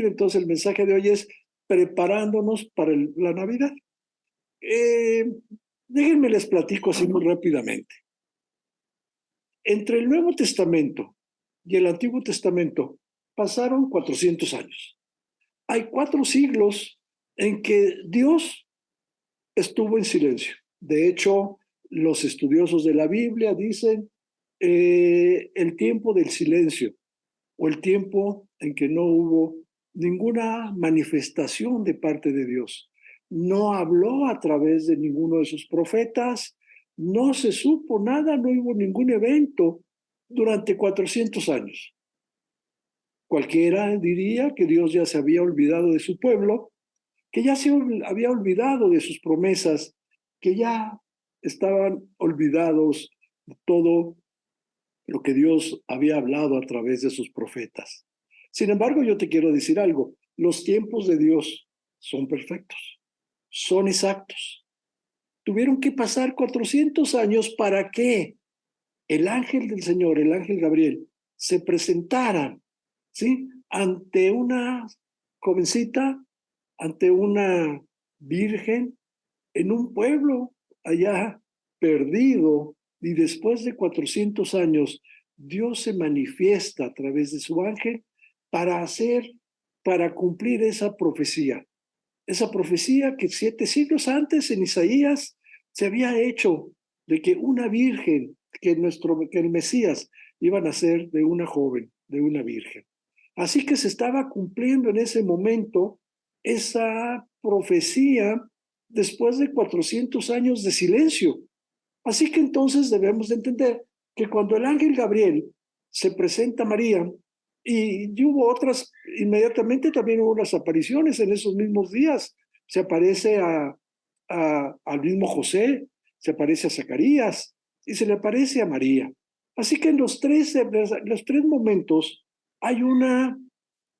compartir. Entonces el mensaje de hoy es preparándonos para la Navidad. Déjenme les platico así muy rápidamente. Entre el Nuevo Testamento y el Antiguo Testamento pasaron 400 años. Hay 4 siglos en que Dios estuvo en silencio. De hecho, los estudiosos de la Biblia dicen el tiempo del silencio o el tiempo en que no hubo ninguna manifestación de parte de Dios. No habló a través de ninguno de sus profetas, no se supo nada, no hubo ningún evento durante 400 años. Cualquiera diría que Dios ya se había olvidado de su pueblo, que ya se había olvidado de sus promesas, que ya estaban olvidados de todo lo que Dios había hablado a través de sus profetas. Sin embargo, yo te quiero decir algo, los tiempos de Dios son perfectos, son exactos. Tuvieron que pasar 400 años para que el ángel del Señor, el ángel Gabriel, se presentara, ¿sí?, ante una jovencita, ante una virgen, en un pueblo allá perdido, y después de 400 años, Dios se manifiesta a través de su ángel para cumplir esa profecía que 7 siglos antes en Isaías se había hecho, de que una virgen, que el Mesías iba a nacer de una joven, de una virgen. Así que se estaba cumpliendo en ese momento esa profecía después de 400 años de silencio. Así que entonces debemos de entender que cuando el ángel Gabriel se presenta a María, y hubo otras, inmediatamente también hubo unas apariciones en esos mismos días. Se aparece al mismo José, se aparece a Zacarías y se le aparece a María. Así que en los tres momentos hay una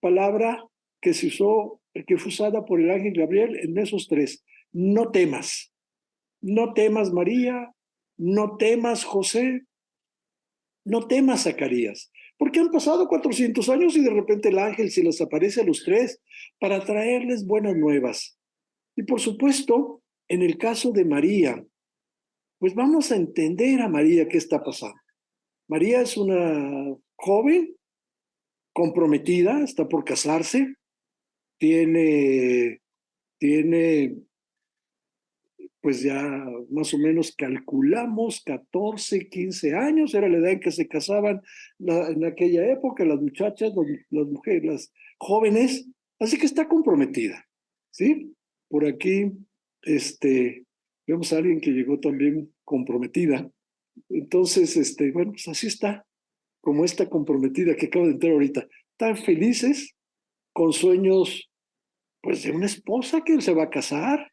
palabra que se usó, que fue usada por el ángel Gabriel en esos 3. No temas. No temas, María, no temas, José, no temas, Zacarías, porque han pasado 400 años y de repente el ángel se les aparece a los 3 para traerles buenas nuevas. Y por supuesto, en el caso de María, pues vamos a entender a María qué está pasando. María es una joven comprometida, está por casarse, tiene pues ya más o menos calculamos 14, 15 años, era la edad en que se casaban en aquella época las muchachas, las mujeres, las jóvenes, así que está comprometida, ¿sí? Por aquí vemos a alguien que llegó también comprometida, entonces, bueno, pues así está, como esta comprometida que acabo de entrar ahorita, tan felices, con sueños, pues de una esposa que se va a casar,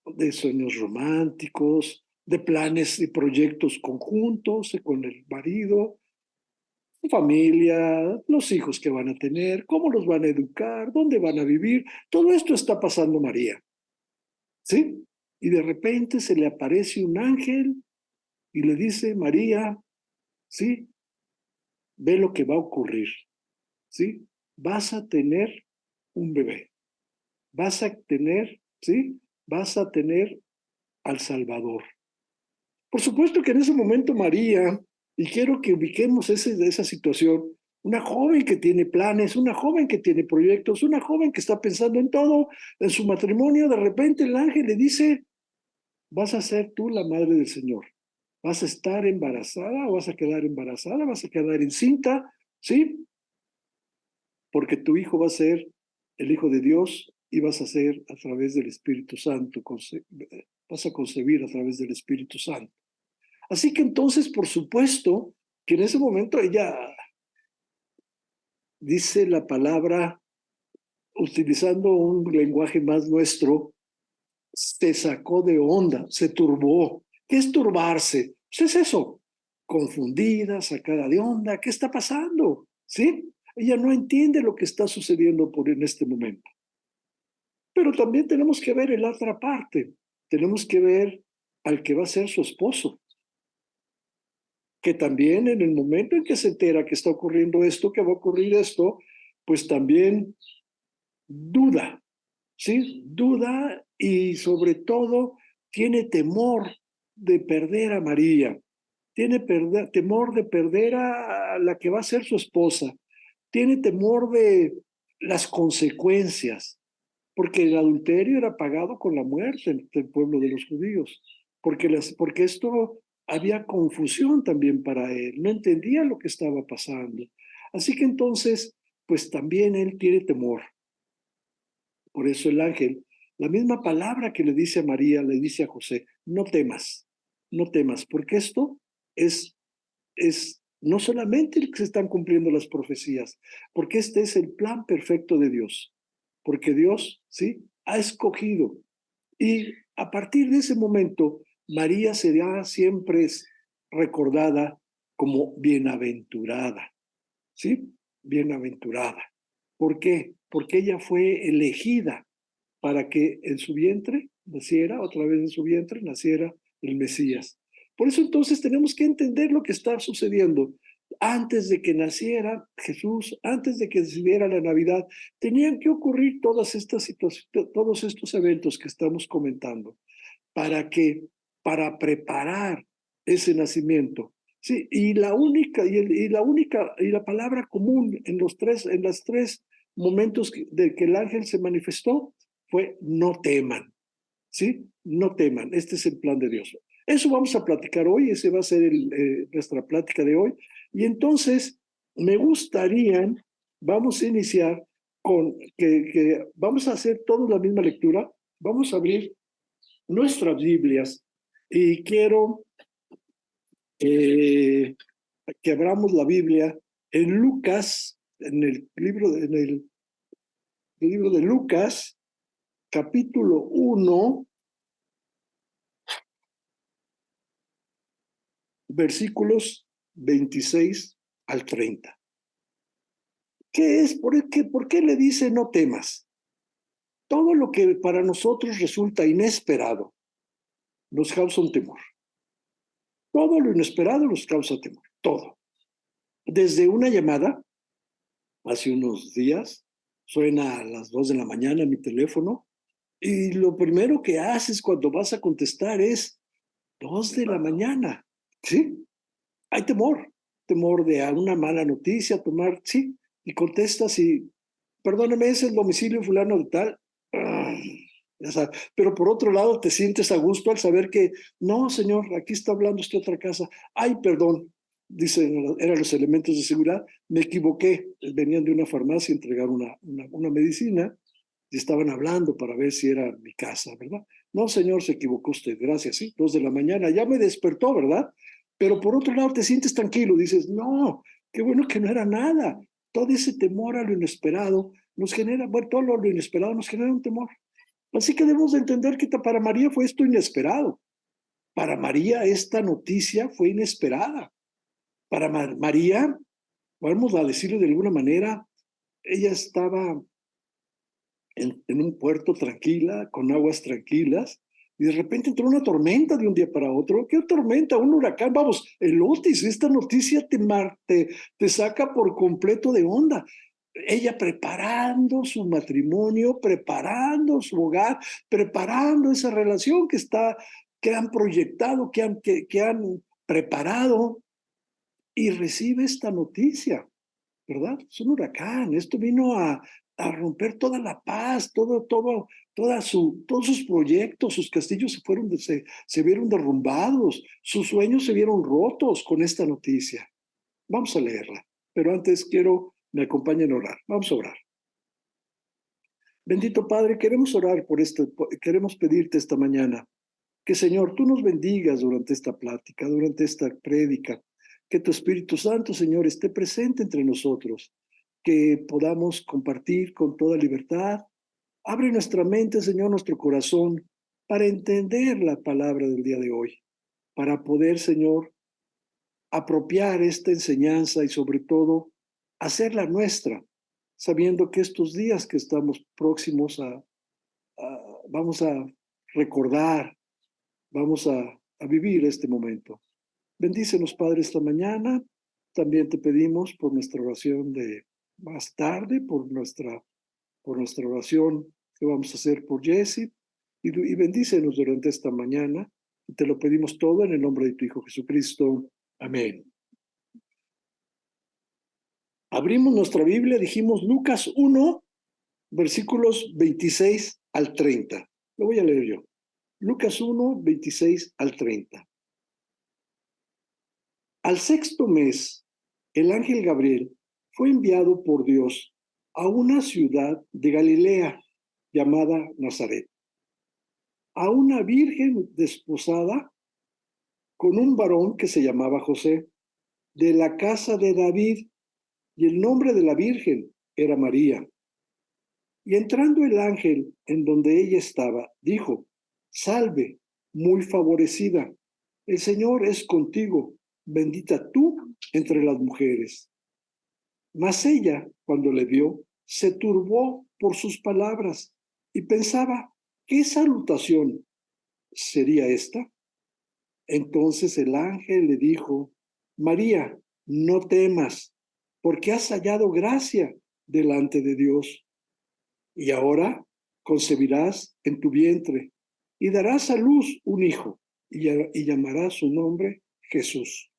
de sueños románticos, de planes y proyectos conjuntos con el marido, familia, los hijos que van a tener, cómo los van a educar, dónde van a vivir. Todo esto está pasando María, ¿sí? Y de repente se le aparece un ángel y le dice, María, ¿sí? Ve lo que va a ocurrir, ¿sí? Vas a tener un bebé, vas a tener, ¿sí? Vas a tener al Salvador. Por supuesto que en ese momento María, y quiero que ubiquemos esa situación, una joven que tiene planes, una joven que tiene proyectos, una joven que está pensando en todo, en su matrimonio, de repente el ángel le dice, vas a ser tú la madre del Señor, vas a estar embarazada o vas a quedar embarazada, vas a quedar encinta, ¿sí? Porque tu hijo va a ser el Hijo de Dios y vas a ser a través del Espíritu Santo, vas a concebir a través del Espíritu Santo. Así que entonces, por supuesto, que en ese momento ella dice la palabra, utilizando un lenguaje más nuestro, se sacó de onda, se turbó. ¿Qué es turbarse? Pues es eso, confundida, sacada de onda, ¿qué está pasando? ¿Sí? Ella no entiende lo que está sucediendo en este momento. Pero también tenemos que ver la otra parte, tenemos que ver al que va a ser su esposo, que también en el momento en que se entera que está ocurriendo esto, que va a ocurrir esto, pues también duda, ¿sí? Duda y sobre todo tiene temor de perder a María, tiene temor de perder a la que va a ser su esposa, tiene temor de las consecuencias, porque el adulterio era pagado con la muerte del pueblo de los judíos, porque esto había confusión también para él, no entendía lo que estaba pasando. Así que entonces, pues también él tiene temor. Por eso el ángel, la misma palabra que le dice a María, le dice a José, no temas, no temas, porque esto es no solamente que se están cumpliendo las profecías, porque este es el plan perfecto de Dios, porque Dios, ¿sí? Ha escogido. Y a partir de ese momento, María será siempre recordada como bienaventurada, ¿sí? Bienaventurada. ¿Por qué? Porque ella fue elegida para que en su vientre naciera, otra vez en su vientre, naciera el Mesías. Por eso entonces tenemos que entender lo que está sucediendo. Antes de que naciera Jesús, antes de que se diera la Navidad, tenían que ocurrir todas estas situaciones, todos estos eventos que estamos comentando, para que, para preparar ese nacimiento. Sí, y la palabra común en los tres momentos de que el ángel se manifestó fue no teman, ¿sí? No teman, este es el plan de Dios. Eso vamos a platicar hoy, ese va a ser nuestra plática de hoy. Y entonces me gustaría, vamos a iniciar con que vamos a hacer toda la misma lectura, vamos a abrir nuestras Biblias y quiero que abramos la Biblia en Lucas, el libro de Lucas, capítulo 1, versículos 26 al 30. ¿Qué es? ¿Por qué le dice no temas? Todo lo que para nosotros resulta inesperado nos causa un temor. Todo lo inesperado nos causa temor. Todo. Desde una llamada, hace unos días, suena a las 2 de la mañana mi teléfono y lo primero que haces cuando vas a contestar es 2 de la mañana. ¿Sí? Hay temor, temor de una mala noticia, tomar, sí, y contestas y, perdóneme, es el domicilio fulano de tal. Ya sabes. Pero por otro lado te sientes a gusto al saber que, no, señor, aquí está hablando usted otra casa. Ay, perdón, dicen, eran los elementos de seguridad, me equivoqué. Venían de una farmacia a entregar una medicina y estaban hablando para ver si era mi casa, ¿verdad? No, señor, se equivocó usted, gracias, sí, 2 de la mañana, ya me despertó, ¿verdad? Pero por otro lado te sientes tranquilo, dices, no, qué bueno que no era nada. Todo ese temor a lo inesperado nos genera, bueno, todo lo inesperado nos genera un temor. Así que debemos de entender que para María fue esto inesperado. Para María esta noticia fue inesperada. Para María, vamos a decirlo de alguna manera, ella estaba en un puerto tranquila, con aguas tranquilas, y de repente entró una tormenta de un día para otro. ¿Qué tormenta? Un huracán. Vamos, el Otis, esta noticia te saca por completo de onda. Ella preparando su matrimonio, preparando su hogar, preparando esa relación que han proyectado, que han preparado, y recibe esta noticia, ¿verdad? Es un huracán. Esto vino a romper toda la paz, todos sus proyectos, sus castillos se vieron derrumbados, sus sueños se vieron rotos con esta noticia. Vamos a leerla, pero antes me acompañen a orar. Vamos a orar. Bendito Padre, queremos orar queremos pedirte esta mañana que, Señor, tú nos bendigas durante esta plática, durante esta prédica, que tu Espíritu Santo, Señor, esté presente entre nosotros, que podamos compartir con toda libertad. Abre nuestra mente, Señor, nuestro corazón, para entender la palabra del día de hoy, para poder, Señor, apropiar esta enseñanza y sobre todo hacerla nuestra, sabiendo que estos días que estamos próximos vamos a recordar, vamos a vivir este momento. Bendícenos, Padre, esta mañana. También te pedimos por nuestra oración de más tarde, por nuestra por nuestra oración que vamos a hacer por Jesse y bendícenos durante esta mañana. Y te lo pedimos todo en el nombre de tu Hijo Jesucristo. Amén. Abrimos nuestra Biblia, dijimos Lucas 1, versículos 26 al 30. Lo voy a leer yo. Lucas 1, 26 al 30. Al sexto mes, el ángel Gabriel fue enviado por Dios a una ciudad de Galilea llamada Nazaret, a una virgen desposada con un varón que se llamaba José, de la casa de David, y el nombre de la virgen era María. Y entrando el ángel en donde ella estaba, dijo: Salve, muy favorecida, el Señor es contigo, bendita tú entre las mujeres. Mas ella, cuando le vio, se turbó por sus palabras y pensaba: ¿qué salutación sería esta? Entonces el ángel le dijo: María, no temas, porque has hallado gracia delante de Dios. Y ahora concebirás en tu vientre y darás a luz un hijo y llamarás su nombre Jesús.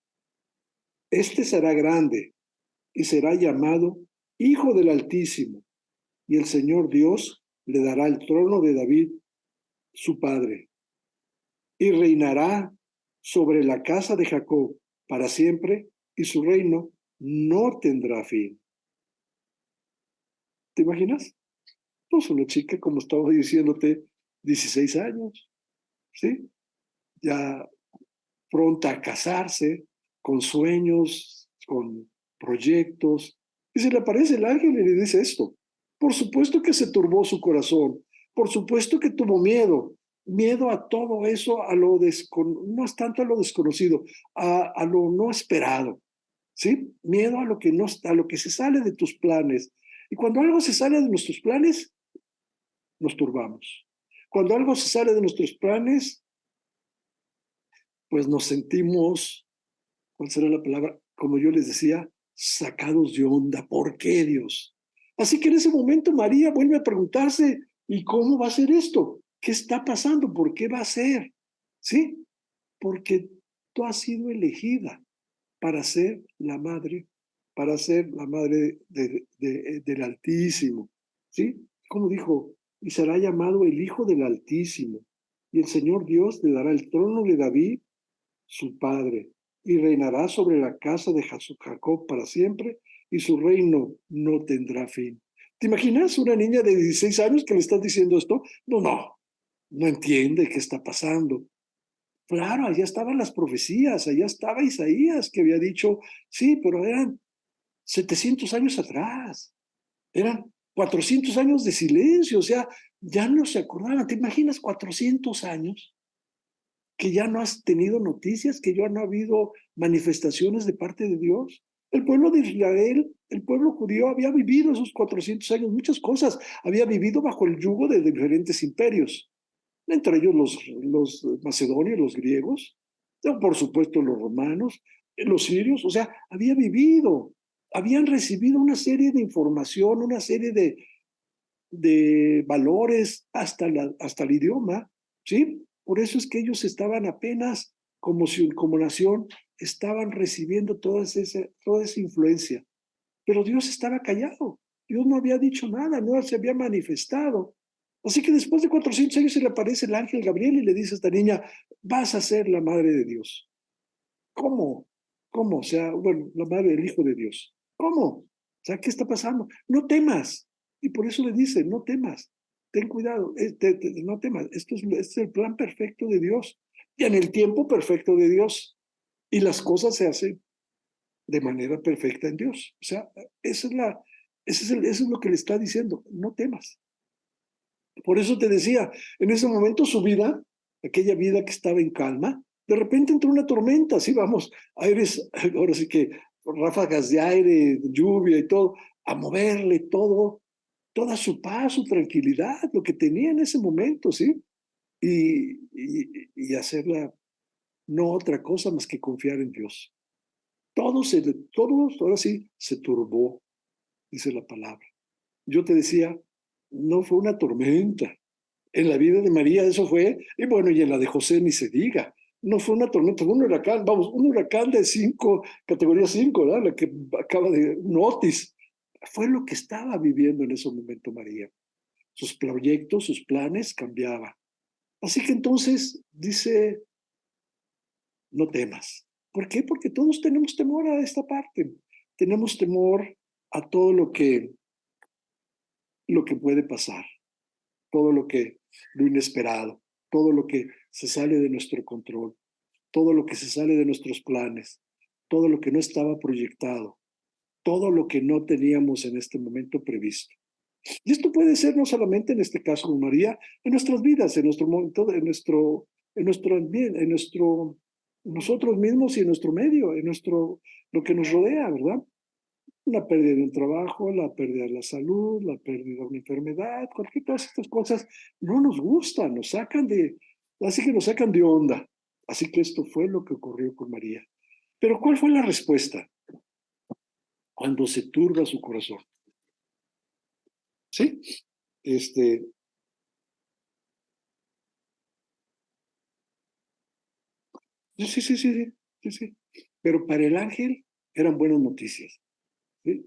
Este será grande y será llamado Hijo del Altísimo, y el Señor Dios le dará el trono de David, su padre, y reinará sobre la casa de Jacob para siempre, y su reino no tendrá fin. ¿Te imaginas? Pues una chica, como estaba diciéndote, 16 años, ¿sí? Ya pronta a casarse, con sueños, con proyectos. Y se le aparece el ángel y le dice esto. Por supuesto que se turbó su corazón, por supuesto que tuvo miedo, miedo a todo eso, no es tanto a lo desconocido, a lo no esperado, ¿sí? Miedo a lo que se sale de tus planes. Y cuando algo se sale de nuestros planes, nos turbamos. Cuando algo se sale de nuestros planes, pues nos sentimos, ¿cuál será la palabra? Como yo les decía, sacados de onda. ¿Por qué, Dios? Así que en ese momento María vuelve a preguntarse: ¿y cómo va a ser esto? ¿Qué está pasando? ¿Por qué va a ser? ¿Sí? Porque tú has sido elegida para ser la madre, del Altísimo. ¿Sí? Como dijo, y será llamado el Hijo del Altísimo. Y el Señor Dios le dará el trono de David, su padre, y reinará sobre la casa de Jacob para siempre, y su reino no tendrá fin. ¿Te imaginas una niña de 16 años que le estás diciendo esto? No entiende qué está pasando. Claro, allá estaban las profecías, allá estaba Isaías que había dicho, sí, pero eran 700 años atrás, eran 400 años de silencio, o sea, ya no se acordaban. ¿Te imaginas 400 años? Que ya no has tenido noticias, que ya no ha habido manifestaciones de parte de Dios. El pueblo de Israel, el pueblo judío, había vivido esos 400 años muchas cosas, había vivido bajo el yugo de diferentes imperios, entre ellos los macedonios, los griegos, por supuesto los romanos, los sirios, o sea, había vivido, habían recibido una serie de información, una serie de valores hasta el idioma, ¿sí? Por eso es que ellos estaban apenas como nación, estaban recibiendo toda esa influencia. Pero Dios estaba callado, Dios no había dicho nada, no se había manifestado. Así que después de 400 años se le aparece el ángel Gabriel y le dice a esta niña: vas a ser la madre de Dios. ¿Cómo? ¿Cómo? O sea, bueno, la madre del Hijo de Dios. ¿Cómo? O sea, ¿qué está pasando? No temas. Y por eso le dice: no temas, ten cuidado, no temas. Este es el plan perfecto de Dios y en el tiempo perfecto de Dios. Y las cosas se hacen de manera perfecta en Dios. O sea, eso es lo que le está diciendo: no temas. Por eso te decía, en ese momento su vida, aquella vida que estaba en calma, de repente entró una tormenta, así vamos, aires, ahora sí que ráfagas de aire, lluvia y todo, a moverle toda su paz, su tranquilidad, lo que tenía en ese momento, ¿sí? Y hacerla no otra cosa más que confiar en Dios. Todo ahora sí, se turbó, dice la palabra. Yo te decía, no fue una tormenta. En la vida de María eso fue, y bueno, y en la de José ni se diga. No fue una tormenta, fue un huracán, vamos, un huracán de 5, categoría 5, ¿verdad? La que acaba de, un Otis. Fue lo que estaba viviendo en ese momento María. Sus proyectos, sus planes cambiaban. Así que entonces dice, no temas. ¿Por qué? Porque todos tenemos temor a esta parte. Tenemos temor a todo lo que puede pasar, todo lo inesperado, todo lo que se sale de nuestro control, todo lo que se sale de nuestros planes, todo lo que no estaba proyectado, todo lo que no teníamos en este momento previsto. Y esto puede ser no solamente en este caso con María, en nuestras vidas, en nuestro momento, en nosotros mismos y en nuestro medio, lo que nos rodea, ¿verdad? La pérdida de un trabajo, la pérdida de la salud, la pérdida de una enfermedad, cualquier todas estas cosas no nos gustan, así que nos sacan de onda. Así que esto fue lo que ocurrió con María. Pero ¿cuál fue la respuesta? Cuando se turba su corazón. ¿Sí? Este, sí. Pero para el ángel eran buenas noticias. ¿Sí?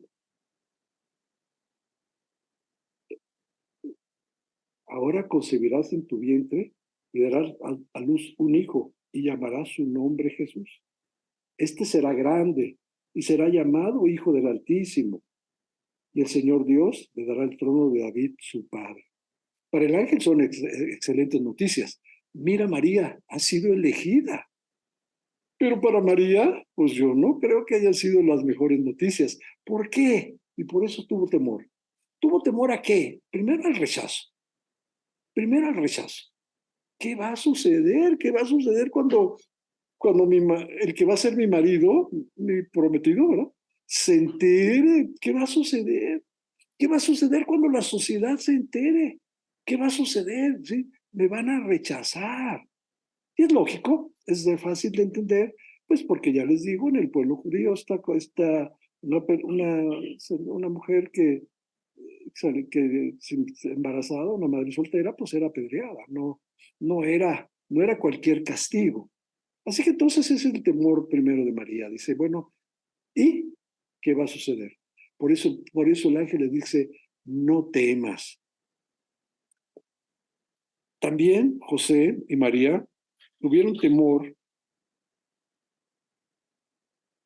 Ahora concebirás en tu vientre y darás a luz un hijo y llamarás su nombre Jesús. Este será grande y será llamado Hijo del Altísimo, y el Señor Dios le dará el trono de David, su padre. Para el ángel son excelentes noticias. Mira, María ha sido elegida. Pero para María, pues yo no creo que hayan sido las mejores noticias. ¿Por qué? Y por eso tuvo temor. ¿Tuvo temor a qué? Primero al rechazo. Primero al rechazo. ¿Qué va a suceder? ¿Qué va a suceder cuando el que va a ser mi marido, mi prometido, ¿verdad? Se entere? ¿Qué va a suceder? ¿Qué va a suceder cuando la sociedad se entere? ¿Qué va a suceder? ¿Sí? Me van a rechazar. Y es lógico, es de fácil de entender, pues porque ya les digo, en el pueblo judío está una mujer que embarazada, una madre soltera, pues era apedreada, no era cualquier castigo. Así que entonces ese es el temor primero de María. Dice, bueno, ¿y qué va a suceder? Por eso el ángel le dice, no temas. También José y María tuvieron temor,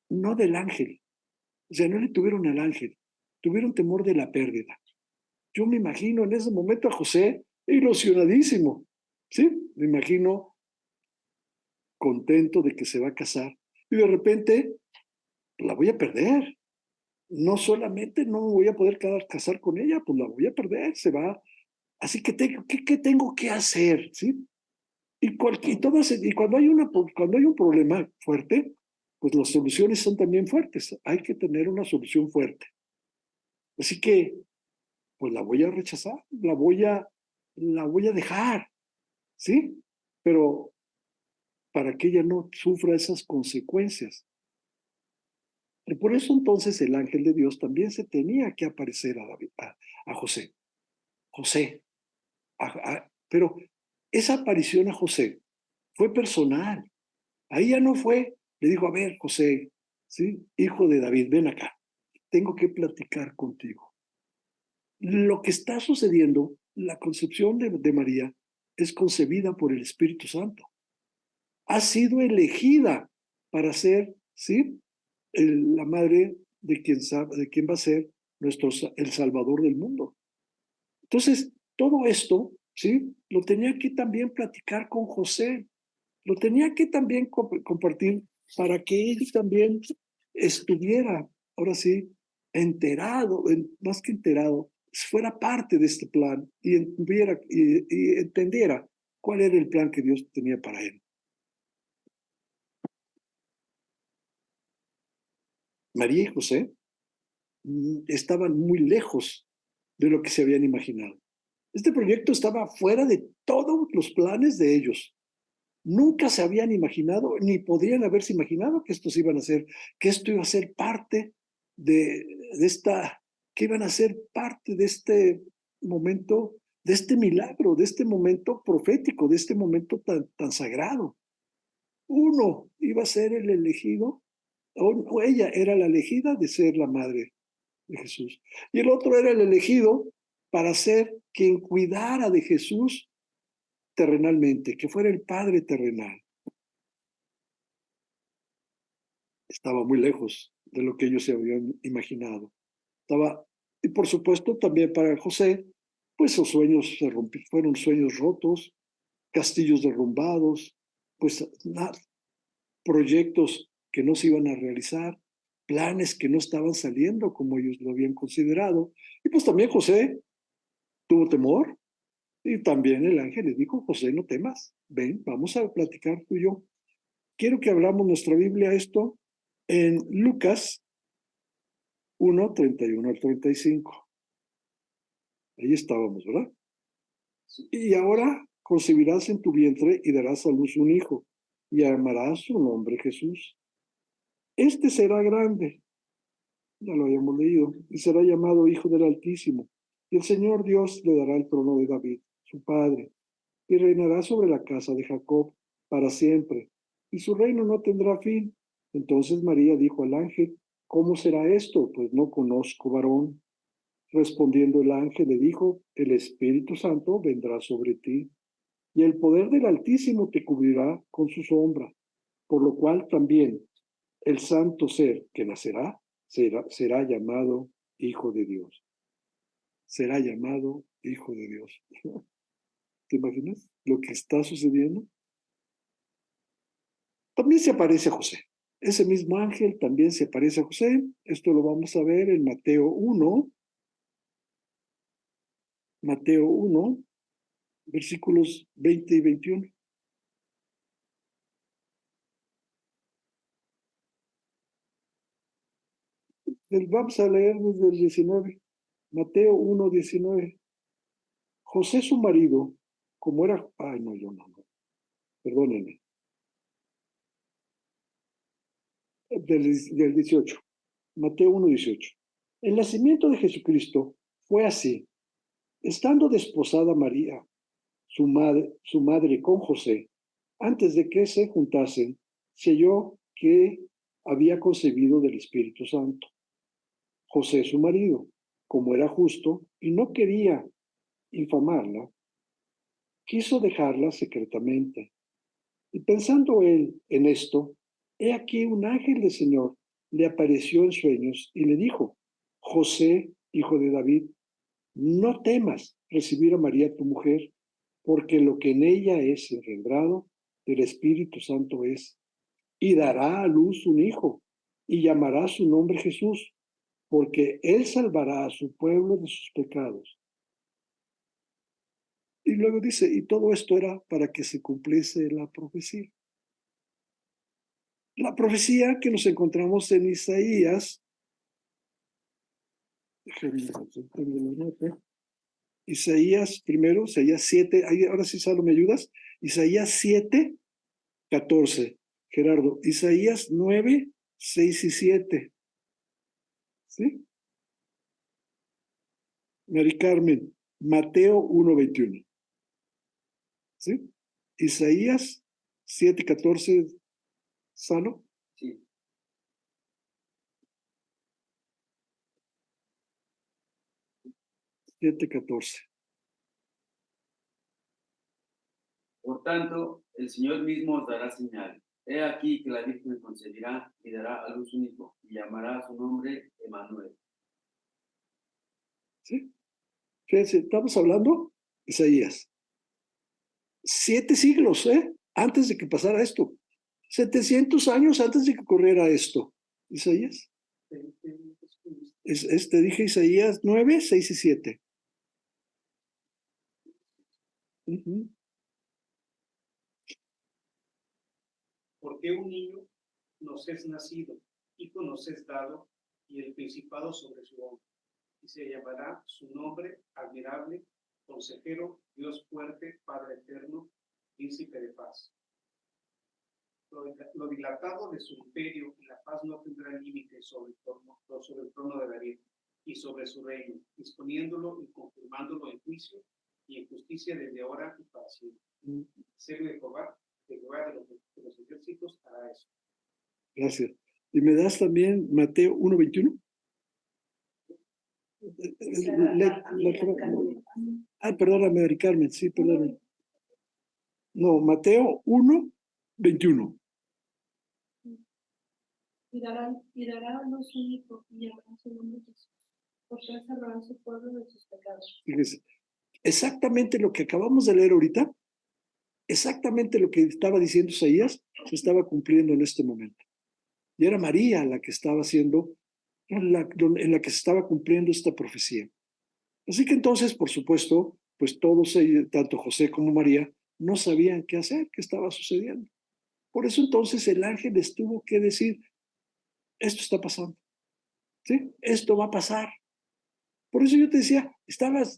no del ángel, o sea, no le tuvieron al ángel, tuvieron temor de la pérdida. Yo me imagino en ese momento a José ilusionadísimo, ¿sí? Me imagino contento de que se va a casar y de repente la voy a perder. No solamente no me voy a poder casar con ella, pues la voy a perder, se va. Así que ¿qué tengo que hacer? ¿Sí? Y cuando hay un problema fuerte, pues las soluciones son también fuertes. Hay que tener una solución fuerte. Así que, pues la voy a rechazar, la voy a dejar, ¿sí? Pero para que ella no sufra esas consecuencias. Y por eso entonces el ángel de Dios también se tenía que aparecer a José. José, pero esa aparición a José fue personal. Ahí ya no fue, le dijo, a ver, José, ¿sí? Hijo de David, ven acá, tengo que platicar contigo. Lo que está sucediendo, la concepción de María es concebida por el Espíritu Santo. Ha sido elegida para ser, ¿sí? La madre de quien va a ser el Salvador del mundo. Entonces, todo esto, ¿sí? Lo tenía que también platicar con José, lo tenía que también compartir para que él también estuviera, ahora sí, enterado, más que enterado, fuera parte de este plan y entendiera cuál era el plan que Dios tenía para él. María y José estaban muy lejos de lo que se habían imaginado. Este proyecto estaba fuera de todos los planes de ellos. Nunca se habían imaginado, ni podrían haberse imaginado que estos iban a ser, que esto iba a ser parte de esta, que iban a ser parte de este momento, de este milagro, de este momento profético, de este momento tan sagrado. Uno iba a ser el elegido, o ella era la elegida de ser la madre de Jesús. Y el otro era el elegido para ser quien cuidara de Jesús terrenalmente, que fuera el padre terrenal. Estaba muy lejos de lo que ellos se habían imaginado. Y por supuesto también para José, pues sus sueños se rompieron, fueron sueños rotos, castillos derrumbados, pues proyectos que no se iban a realizar, planes que no estaban saliendo como ellos lo habían considerado. Y pues también José tuvo temor y también el ángel le dijo, José, no temas, ven, vamos a platicar tú y yo. Quiero que abramos nuestra Biblia esto en Lucas 1, 31 al 35. Ahí estábamos, ¿verdad? Y ahora concebirás en tu vientre y darás a luz un hijo, y llamarás su nombre Jesús. Este será grande, ya lo habíamos leído, y será llamado Hijo del Altísimo. Y el Señor Dios le dará el trono de David, su padre, y reinará sobre la casa de Jacob para siempre, y su reino no tendrá fin. Entonces María dijo al ángel, ¿cómo será esto? Pues no conozco varón. Respondiendo el ángel le dijo, el Espíritu Santo vendrá sobre ti, y el poder del Altísimo te cubrirá con su sombra, por lo cual también el santo ser que nacerá será llamado Hijo de Dios. Será llamado Hijo de Dios. ¿Te imaginas lo que está sucediendo? También se aparece a José. Ese mismo ángel también se aparece a José. Esto lo vamos a ver en Mateo 1. Mateo 1, versículos 20 y 21. Vamos a leer desde el 19. Mateo 1, 19. José su marido, como era... Ay, no, yo no. Perdónenme. Del 18. Mateo 1, 18. El nacimiento de Jesucristo fue así. Estando desposada María, su madre con José, antes de que se juntasen, se halló que había concebido del Espíritu Santo. José, su marido, como era justo y no quería infamarla, quiso dejarla secretamente. Y pensando él en esto, he aquí un ángel del Señor le apareció en sueños y le dijo, José, hijo de David, no temas recibir a María tu mujer, porque lo que en ella es engendrado del Espíritu Santo es, y dará a luz un hijo, y llamará su nombre Jesús, porque él salvará a su pueblo de sus pecados. Y luego dice, y todo esto era para que se cumpliese la profecía. La profecía que nos encontramos en Isaías, Isaías primero, Isaías 7, ahora sí, Salo, ¿me ayudas? Isaías 7, 14. Gerardo, Isaías 9, 6 y 7. ¿Sí? Mari Carmen, Mateo 1, 21. ¿Sí? Isaías 7, 14, Salo. Sí. 7, 14. Por tanto, el Señor mismo os dará señal. He aquí que la Virgen concebirá y dará a luz un hijo, y llamará su nombre Emmanuel. ¿Sí? Fíjense, estamos hablando, Isaías. 7 siglos, antes de que pasara esto. 700 años antes de que ocurriera esto. Isaías. Dije Isaías 9, 6 y 7. Porque un niño nos es nacido, hijo nos es dado, y el principado sobre su hombro. Y se llamará su nombre admirable, consejero, Dios fuerte, Padre eterno, príncipe de paz. Lo dilatado de su imperio y la paz no tendrá límite sobre el trono de David y sobre su reino, disponiéndolo y confirmándolo en juicio y en justicia desde ahora y para siempre. Serio de Jehová de los ejércitos hará eso. Gracias. ¿Y me das también Mateo 1:21? Perdóname, Mari Carmen, sí, perdóname. No, Mateo 1:21. Y dará a luz un hijo y llamará su nombre Jesús, porque él salvará a su pueblo de sus pecados. Fíjese, exactamente lo que acabamos de leer ahorita, exactamente lo que estaba diciendo Isaías, se estaba cumpliendo en este momento. Y era María la que estaba haciendo, en la que se estaba cumpliendo esta profecía. Así que entonces, por supuesto, pues todos ellos, tanto José como María, no sabían qué hacer, qué estaba sucediendo. Por eso entonces el ángel les tuvo que decir, esto está pasando, ¿sí? Esto va a pasar. Por eso yo te decía,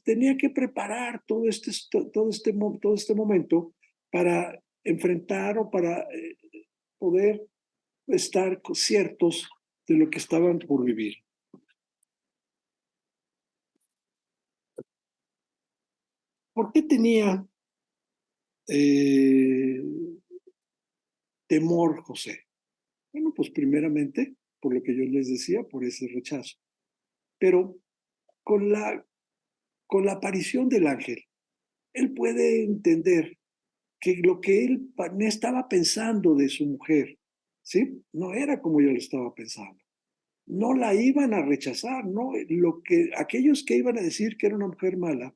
tenía que preparar todo este momento para enfrentar o para poder estar ciertos de lo que estaban por vivir. ¿Por qué tenía temor José? Bueno, pues primeramente, por lo que yo les decía, por ese rechazo. Pero con la aparición del ángel, él puede entender que lo que él estaba pensando de su mujer, ¿sí? No era como yo lo estaba pensando. No la iban a rechazar, ¿no? Aquellos que iban a decir que era una mujer mala,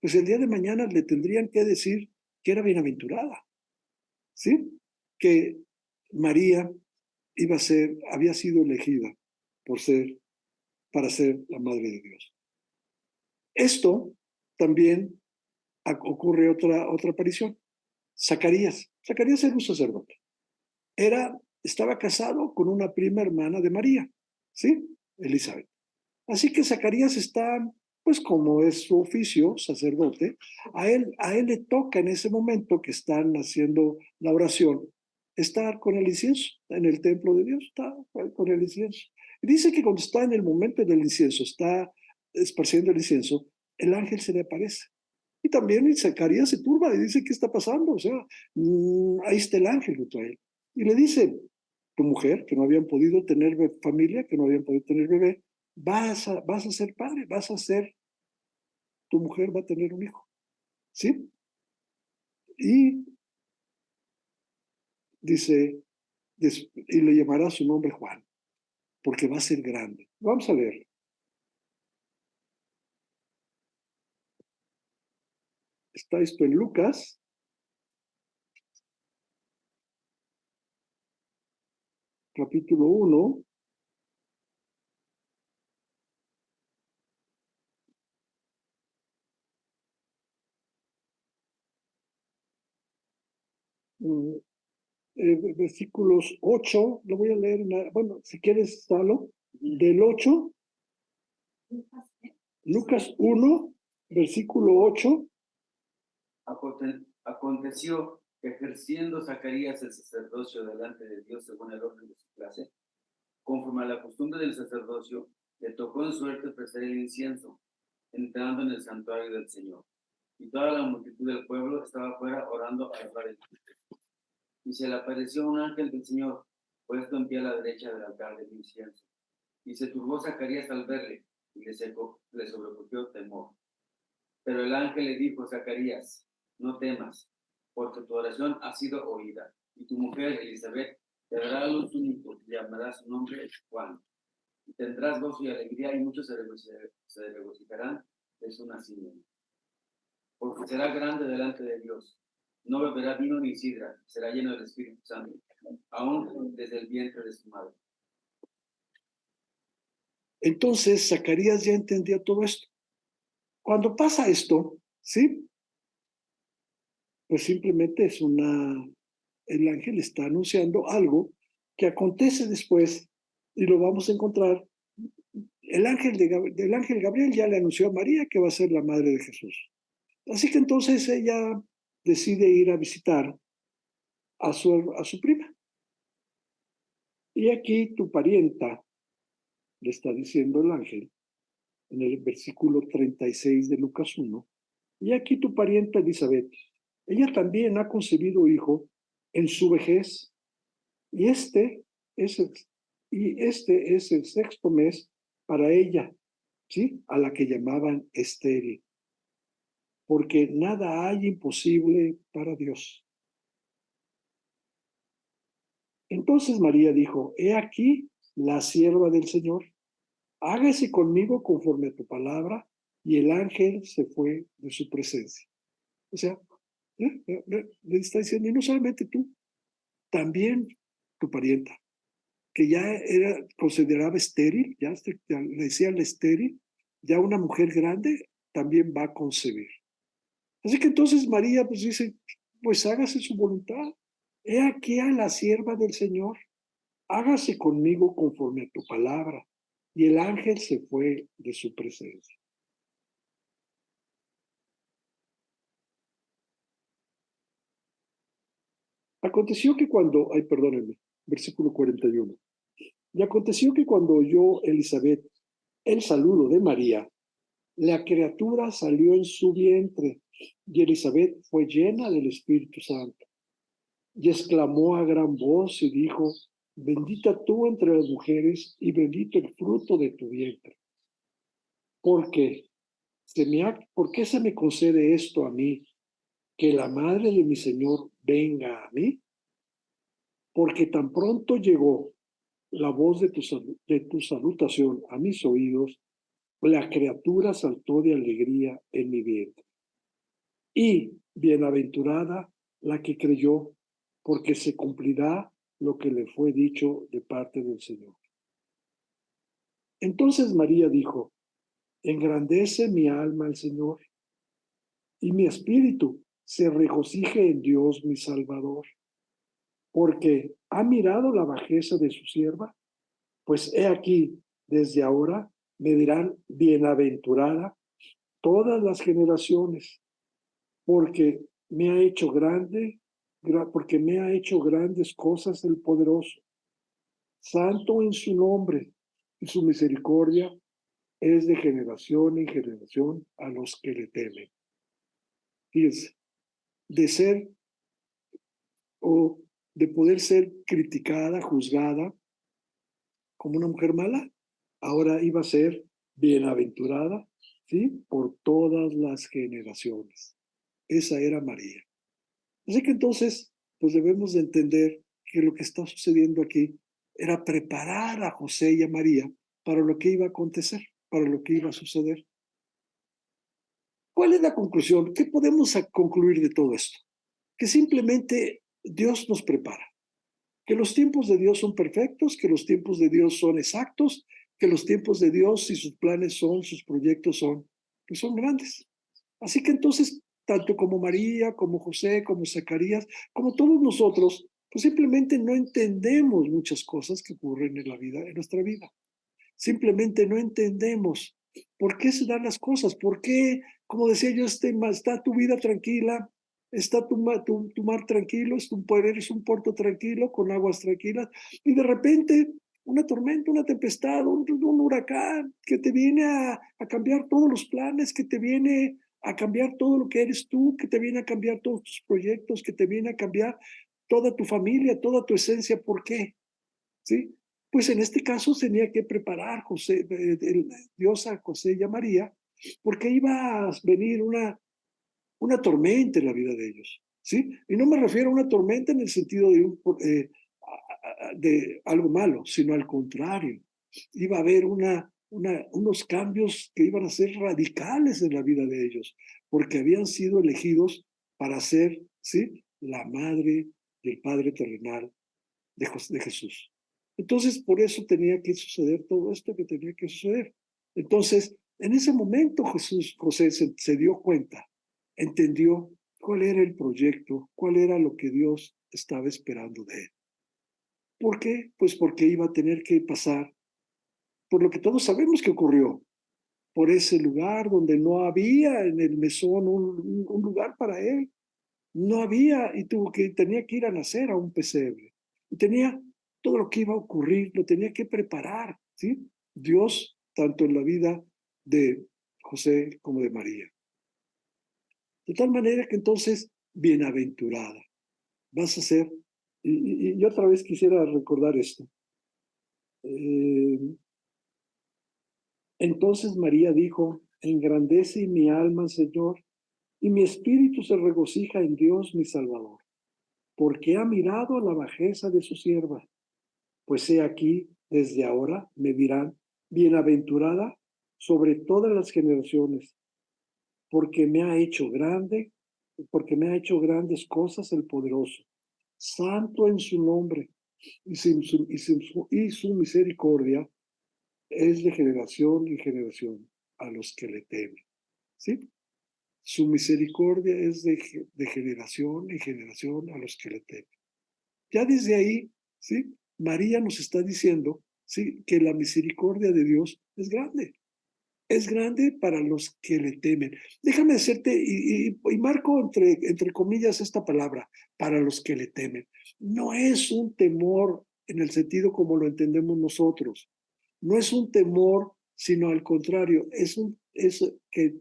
pues el día de mañana le tendrían que decir que era bienaventurada, ¿sí? Que María había sido elegida para ser la madre de Dios. Esto también ocurre otra aparición. Zacarías era un sacerdote. Estaba casado con una prima hermana de María, ¿sí? Elizabeth. Así que Zacarías está, pues como es su oficio, sacerdote, a él le toca en ese momento que están haciendo la oración, estar con el incienso en el templo de Dios, está con el incienso. Y dice que cuando está en el momento del incienso, está esparciendo el incienso, el ángel se le aparece. Y también Zacarías se turba y dice, ¿qué está pasando? O sea, ahí está el ángel junto a él. Y le dice, tu mujer, que no habían podido tener familia, que no habían podido tener bebé, vas a ser padre, tu mujer va a tener un hijo, ¿sí? Y dice, y le llamará su nombre Juan, porque va a ser grande. Vamos a leer. Está esto en Lucas, capítulo 1. Versículos 8, lo voy a leer, bueno, si quieres, Salo, del 8, Lucas 1, versículo 8. Aconteció que ejerciendo Zacarías el sacerdocio delante de Dios según el orden de su clase, conforme a la costumbre del sacerdocio, le tocó en suerte ofrecer el incienso, entrando en el santuario del Señor. Y toda la multitud del pueblo estaba afuera orando a la pared. Y se le apareció un ángel del Señor, puesto en pie a la derecha del altar del incienso. Y se turbó Zacarías al verle, y le sobrecogió temor. Pero el ángel le dijo a Zacarías, no temas, porque tu oración ha sido oída, y tu mujer Elizabeth te dará a luz un hijo, y llamarás su nombre Juan. Y tendrás gozo y alegría, y muchos se regocijarán de su nacimiento. Porque será grande delante de Dios. No beberá vino ni sidra, será lleno del Espíritu Santo, aún desde el vientre de su madre. Entonces Zacarías ya entendía todo esto. Cuando pasa esto, ¿sí? Pues simplemente el ángel está anunciando algo que acontece después y lo vamos a encontrar. El ángel Gabriel ya le anunció a María que va a ser la madre de Jesús. Así que entonces ella decide ir a visitar a su prima. Y aquí tu parienta, le está diciendo el ángel, en el versículo 36 de Lucas 1, y aquí tu parienta Elizabeth, ella también ha concebido hijo en su vejez, y es el, este es el sexto mes para ella, ¿sí? A la que llamaban estéril, porque nada hay imposible para Dios. Entonces María dijo, he aquí la sierva del Señor, hágase conmigo conforme a tu palabra, y el ángel se fue de su presencia. O sea, le está diciendo, y no solamente tú, también tu parienta, que ya era consideraba estéril, ya le decían estéril, ya una mujer grande también va a concebir. Así que entonces María pues dice, pues hágase su voluntad. He aquí a la sierva del Señor, hágase conmigo conforme a tu palabra. Y el ángel se fue de su presencia. Aconteció que cuando, ay, perdónenme, versículo 41. Y aconteció que cuando oyó Elizabeth el saludo de María, la criatura salió en su vientre, y Elizabeth fue llena del Espíritu Santo. Y exclamó a gran voz y dijo, bendita tú entre las mujeres y bendito el fruto de tu vientre. Porque ¿por qué se me concede esto a mí, que la madre de mi Señor venga a mí? Porque tan pronto llegó la voz de tu salutación a mis oídos, la criatura saltó de alegría en mi vientre. Y bienaventurada la que creyó, porque se cumplirá lo que le fue dicho de parte del Señor. Entonces María dijo, engrandece mi alma al Señor, y mi espíritu se regocije en Dios mi Salvador, porque ha mirado la bajeza de su sierva, pues he aquí, desde ahora me dirán bienaventurada todas las generaciones, porque me ha hecho porque me ha hecho grandes cosas el poderoso. Santo en su nombre, y su misericordia es de generación en generación a los que le temen. Fíjense, de ser o de poder ser criticada, juzgada como una mujer mala, ahora iba a ser bienaventurada, ¿sí? Por todas las generaciones. Esa era María. Así que entonces, pues debemos de entender que lo que está sucediendo aquí era preparar a José y a María para lo que iba a acontecer, para lo que iba a suceder. ¿Cuál es la conclusión? ¿Qué podemos concluir de todo esto? Que simplemente Dios nos prepara, que los tiempos de Dios son perfectos, que los tiempos de Dios son exactos, que los tiempos de Dios y sus planes son, sus proyectos son, pues son grandes. Así que entonces, tanto como María, como José, como Zacarías, como todos nosotros, pues simplemente no entendemos muchas cosas que ocurren en la vida, en nuestra vida. Simplemente no entendemos por qué se dan las cosas, por qué, como decía yo, está tu vida tranquila, está tu mar tranquilo, eres un puerto tranquilo, con aguas tranquilas, y de repente una tormenta, una tempestad, un huracán que te viene a cambiar todos los planes, que te viene a cambiar todo lo que eres tú, que te viene a cambiar todos tus proyectos, que te viene a cambiar toda tu familia, toda tu esencia. ¿Por qué? ¿Sí? Pues en este caso tenía que preparar Dios a José y a María, porque iba a venir una tormenta en la vida de ellos, ¿sí? Y no me refiero a una tormenta en el sentido de algo malo, sino al contrario. Iba a haber unos cambios que iban a ser radicales en la vida de ellos, porque habían sido elegidos para ser, ¿sí? La madre del Padre terrenal de Jesús. Entonces, por eso tenía que suceder todo esto que tenía que suceder. Entonces, en ese momento José se dio cuenta, entendió cuál era el proyecto, cuál era lo que Dios estaba esperando de él. ¿Por qué? Pues porque iba a tener que pasar por lo que todos sabemos que ocurrió, por ese lugar donde no había en el mesón un lugar para él. No había, y tenía que ir a nacer a un pesebre. Y tenía todo lo que iba a ocurrir, lo tenía que preparar, ¿sí? Dios, tanto en la vida de José como de María. De tal manera que entonces, bienaventurada, vas a ser, y otra vez quisiera recordar esto. Entonces María dijo, engrandece mi alma, Señor, y mi espíritu se regocija en Dios mi Salvador, porque ha mirado la bajeza de su sierva. Pues he aquí, desde ahora me dirán, bienaventurada sobre todas las generaciones, porque me ha hecho grande, porque me ha hecho grandes cosas el poderoso. Santo en su nombre, y su misericordia es de generación en generación a los que le temen. ¿Sí? Su misericordia es de generación en generación a los que le temen. Ya desde ahí, ¿sí? María nos está diciendo, ¿sí?, que la misericordia de Dios es grande. Es grande para los que le temen. Déjame decirte, y marco entre comillas esta palabra, para los que le temen. No es un temor en el sentido como lo entendemos nosotros. No es un temor, sino al contrario, es que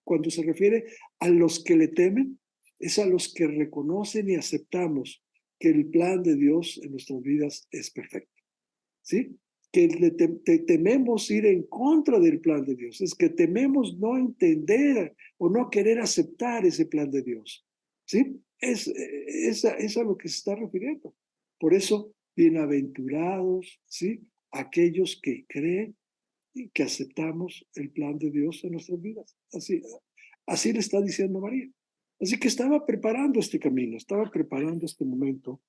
cuando se refiere a los que le temen, es a los que reconocen y aceptamos que el plan de Dios en nuestras vidas es perfecto. ¿Sí? Que tememos ir en contra del plan de Dios, es que tememos no entender o no querer aceptar ese plan de Dios. ¿Sí? Es a lo que se está refiriendo. Por eso, bienaventurados, ¿sí?, aquellos que creen y que aceptamos el plan de Dios en nuestras vidas. Así le está diciendo María. Así que estaba preparando este camino, estaba preparando este momento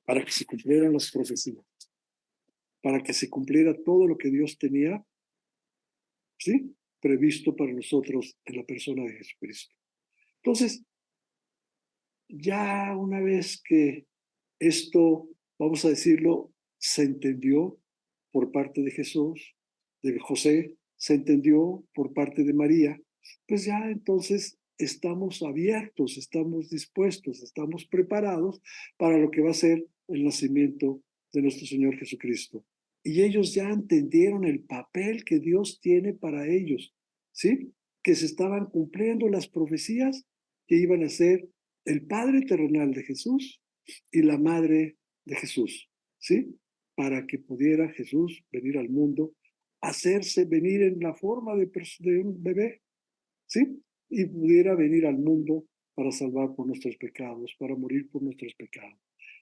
para que se cumplieran las profecías, para que se cumpliera todo lo que Dios tenía, ¿sí?, previsto para nosotros en la persona de Jesucristo. Entonces, ya una vez que esto, vamos a decirlo, se entendió por parte de Jesús, de José, se entendió por parte de María, pues ya entonces estamos abiertos, estamos dispuestos, estamos preparados para lo que va a ser el nacimiento de nuestro Señor Jesucristo. Y ellos ya entendieron el papel que Dios tiene para ellos, ¿sí? Que se estaban cumpliendo las profecías que iban a ser el Padre terrenal de Jesús y la Madre de Jesús, ¿sí? Para que pudiera Jesús venir al mundo, hacerse venir en la forma de un bebé, ¿sí? Y pudiera venir al mundo para salvar por nuestros pecados, para morir por nuestros pecados.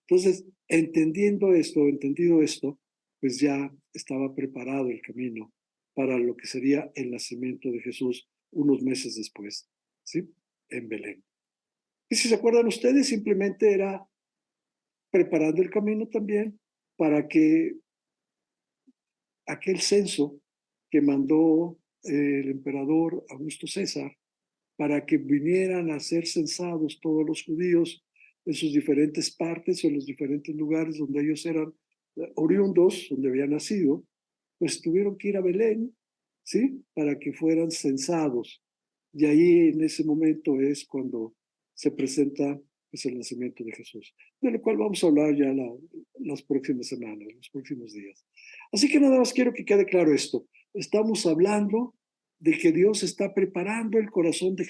Entonces, entendido esto, pues ya estaba preparado el camino para lo que sería el nacimiento de Jesús unos meses después, ¿sí? En Belén. Y si se acuerdan ustedes, simplemente era preparando el camino también para que aquel censo que mandó el emperador Augusto César para que vinieran a ser censados todos los judíos en sus diferentes partes o en los diferentes lugares donde ellos eran oriundos, donde habían nacido, pues tuvieron que ir a Belén, ¿sí?, para que fueran censados. Y ahí en ese momento es cuando se presenta, pues, el nacimiento de Jesús, de lo cual vamos a hablar ya las próximas semanas, los próximos días. Así que nada más quiero que quede claro esto. Estamos hablando de que Dios está preparando el corazón de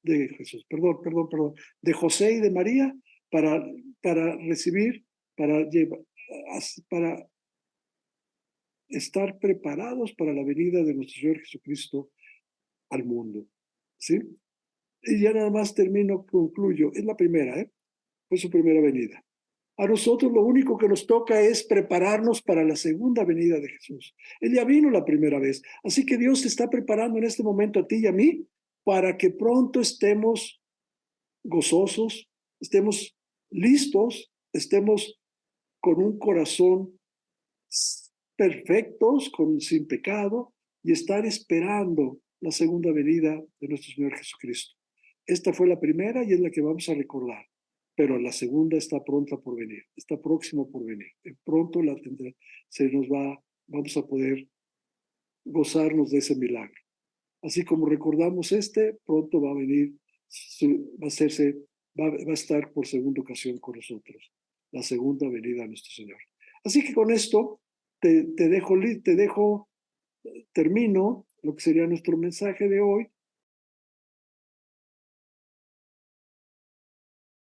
de José y de María para recibir, para estar preparados para la venida de nuestro Señor Jesucristo al mundo, ¿sí? Y ya nada más concluyo. Es la primera, fue su primera venida. A nosotros lo único que nos toca es prepararnos para la segunda venida de Jesús. Él ya vino la primera vez. Así que Dios se está preparando en este momento a ti y a mí para que pronto estemos gozosos, estemos listos, estemos con un corazón perfectos, sin pecado, y estar esperando la segunda venida de nuestro Señor Jesucristo. Esta fue la primera y es la que vamos a recordar, pero la segunda está pronta por venir, está próxima por venir. Pronto vamos a poder gozarnos de ese milagro. Así como recordamos pronto va a venir, va a estar por segunda ocasión con nosotros, la segunda venida de nuestro Señor. Así que con esto te dejo, termino lo que sería nuestro mensaje de hoy